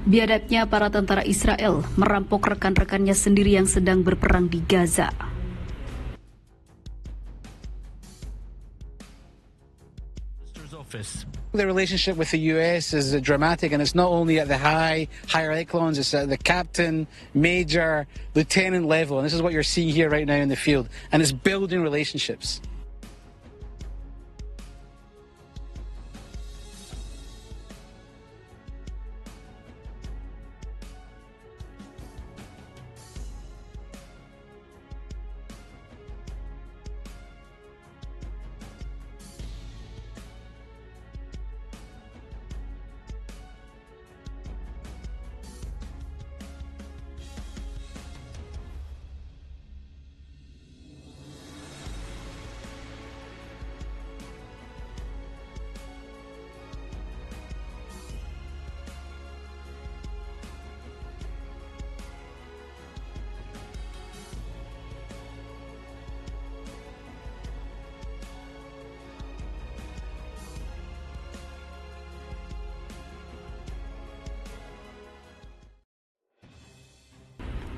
Biadabnya para tentara Israel merampok rekan-rekannya sendiri yang sedang berperang di Gaza. The relationship with the U.S. is dramatic, and it's not only at the higher echelons, it's at the captain, major, lieutenant level, and this is what you're seeing here right now in the field, and it's building relationships.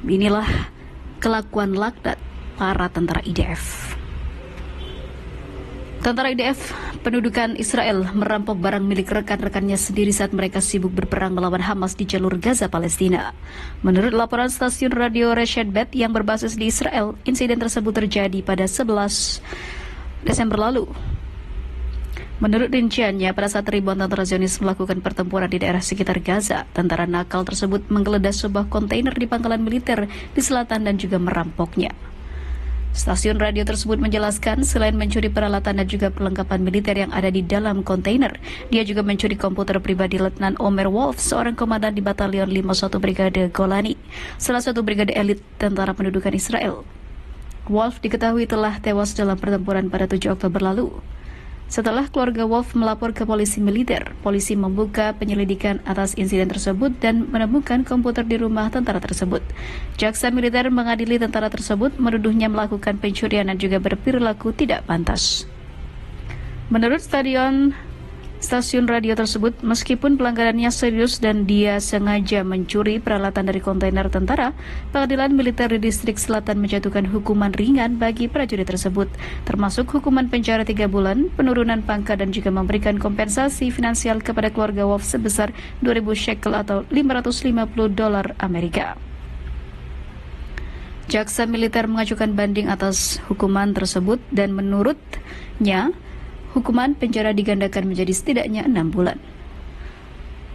Inilah kelakuan laknat para tentara IDF. Tentara IDF pendudukan Israel merampok barang milik rekan-rekannya sendiri saat mereka sibuk berperang melawan Hamas di jalur Gaza, Palestina. Menurut laporan stasiun radio Rashid Bet yang berbasis di Israel, insiden tersebut terjadi pada 11 Desember lalu. Menurut rinciannya, pada saat ribuan tentara Zionis melakukan pertempuran di daerah sekitar Gaza, tentara nakal tersebut menggeledah sebuah kontainer di pangkalan militer di selatan dan juga merampoknya. Stasiun radio tersebut menjelaskan selain mencuri peralatan dan juga perlengkapan militer yang ada di dalam kontainer, dia juga mencuri komputer pribadi Letnan Omer Wolf, seorang komandan di Batalion 51 Brigade Golani, salah satu brigade elit tentara pendudukan Israel. Wolf diketahui telah tewas dalam pertempuran pada 7 Oktober lalu. Setelah keluarga Wolf melapor ke polisi militer, polisi membuka penyelidikan atas insiden tersebut dan menemukan komputer di rumah tentara tersebut. Jaksa militer mengadili tentara tersebut menuduhnya melakukan pencurian dan juga berperilaku tidak pantas. Menurut stasiun radio tersebut, meskipun pelanggarannya serius dan dia sengaja mencuri peralatan dari kontainer tentara, pengadilan militer di distrik selatan menjatuhkan hukuman ringan bagi prajurit tersebut, termasuk hukuman penjara 3 bulan, penurunan pangkat dan juga memberikan kompensasi finansial kepada keluarga Wolf sebesar 2.000 shekel atau $550 Amerika. Jaksa militer mengajukan banding atas hukuman tersebut dan menurutnya hukuman penjara digandakan menjadi setidaknya 6 bulan.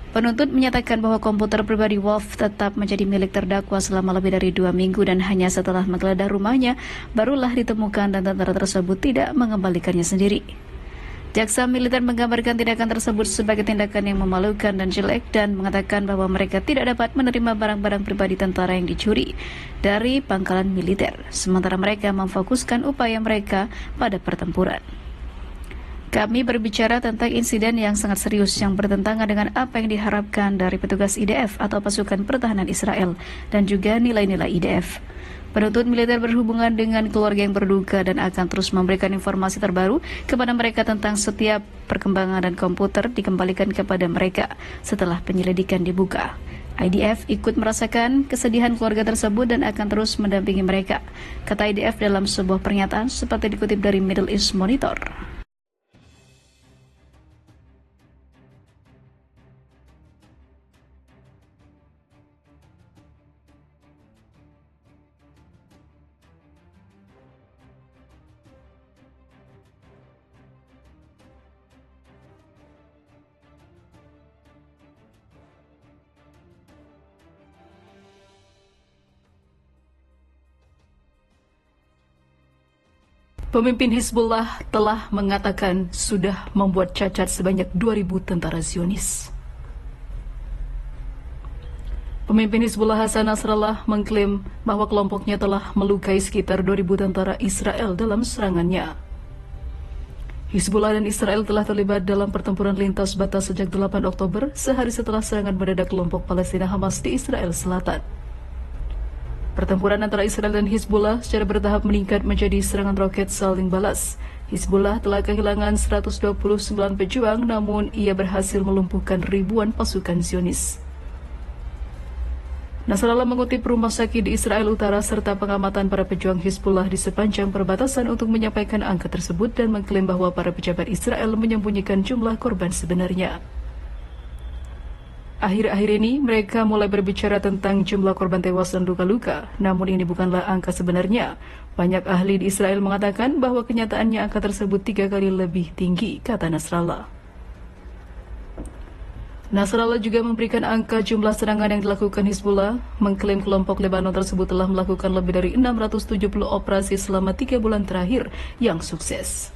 Penuntut menyatakan bahwa komputer pribadi Wolf tetap menjadi milik terdakwa selama lebih dari 2 minggu dan hanya setelah menggeledah rumahnya barulah ditemukan dan tentara tersebut tidak mengembalikannya sendiri. Jaksa militer menggambarkan tindakan tersebut sebagai tindakan yang memalukan dan jelek dan mengatakan bahwa mereka tidak dapat menerima barang-barang pribadi tentara yang dicuri dari pangkalan militer, sementara mereka memfokuskan upaya mereka pada pertempuran. Kami berbicara tentang insiden yang sangat serius yang bertentangan dengan apa yang diharapkan dari petugas IDF atau pasukan pertahanan Israel dan juga nilai-nilai IDF. Penuntut militer berhubungan dengan keluarga yang berduka dan akan terus memberikan informasi terbaru kepada mereka tentang setiap perkembangan dan komputer dikembalikan kepada mereka setelah penyelidikan dibuka. IDF ikut merasakan kesedihan keluarga tersebut dan akan terus mendampingi mereka, kata IDF dalam sebuah pernyataan seperti dikutip dari Middle East Monitor. Pemimpin Hizbullah telah mengatakan sudah membuat cacat sebanyak 2.000 tentara Zionis. Pemimpin Hizbullah Hasan Nasrallah mengklaim bahwa kelompoknya telah melukai sekitar 2.000 tentara Israel dalam serangannya. Hizbullah dan Israel telah terlibat dalam pertempuran lintas batas sejak 8 Oktober, sehari setelah serangan mendadak kelompok Palestina Hamas di Israel Selatan. Pertempuran antara Israel dan Hizbullah secara bertahap meningkat menjadi serangan roket saling balas. Hizbullah telah kehilangan 129 pejuang, namun ia berhasil melumpuhkan ribuan pasukan Zionis. Nasrallah mengutip rumah sakit di Israel Utara serta pengamatan para pejuang Hizbullah di sepanjang perbatasan untuk menyampaikan angka tersebut dan mengklaim bahwa para pejabat Israel menyembunyikan jumlah korban sebenarnya. Akhir-akhir ini mereka mulai berbicara tentang jumlah korban tewas dan luka-luka, namun ini bukanlah angka sebenarnya. Banyak ahli di Israel mengatakan bahwa kenyataannya angka tersebut 3 kali lebih tinggi, kata Nasrallah. Nasrallah juga memberikan angka jumlah serangan yang dilakukan Hizbullah, mengklaim kelompok Lebanon tersebut telah melakukan lebih dari 670 operasi selama 3 bulan terakhir yang sukses.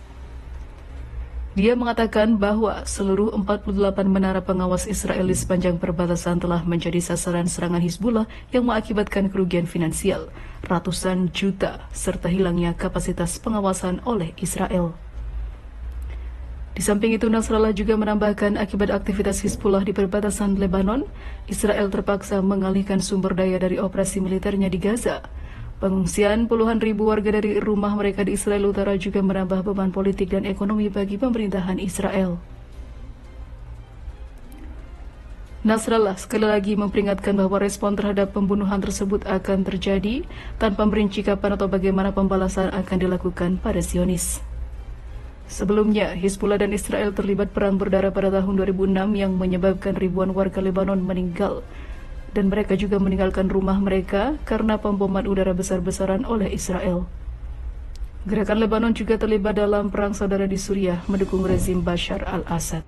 Dia mengatakan bahwa seluruh 48 menara pengawas Israel di sepanjang perbatasan telah menjadi sasaran serangan Hizbullah yang mengakibatkan kerugian finansial, ratusan juta, serta hilangnya kapasitas pengawasan oleh Israel. Di samping itu, Nasrallah juga menambahkan akibat aktivitas Hizbullah di perbatasan Lebanon, Israel terpaksa mengalihkan sumber daya dari operasi militernya di Gaza. Pengungsian puluhan ribu warga dari rumah mereka di Israel Utara juga menambah beban politik dan ekonomi bagi pemerintahan Israel. Nasrallah sekali lagi memperingatkan bahwa respon terhadap pembunuhan tersebut akan terjadi tanpa merinci kapan atau bagaimana pembalasan akan dilakukan pada Zionis. Sebelumnya, Hizbullah dan Israel terlibat perang berdarah pada tahun 2006 yang menyebabkan ribuan warga Lebanon meninggal. Dan mereka juga meninggalkan rumah mereka karena pemboman udara besar-besaran oleh Israel. Gerakan Lebanon juga terlibat dalam perang saudara di Suriah mendukung rezim Bashar al-Assad.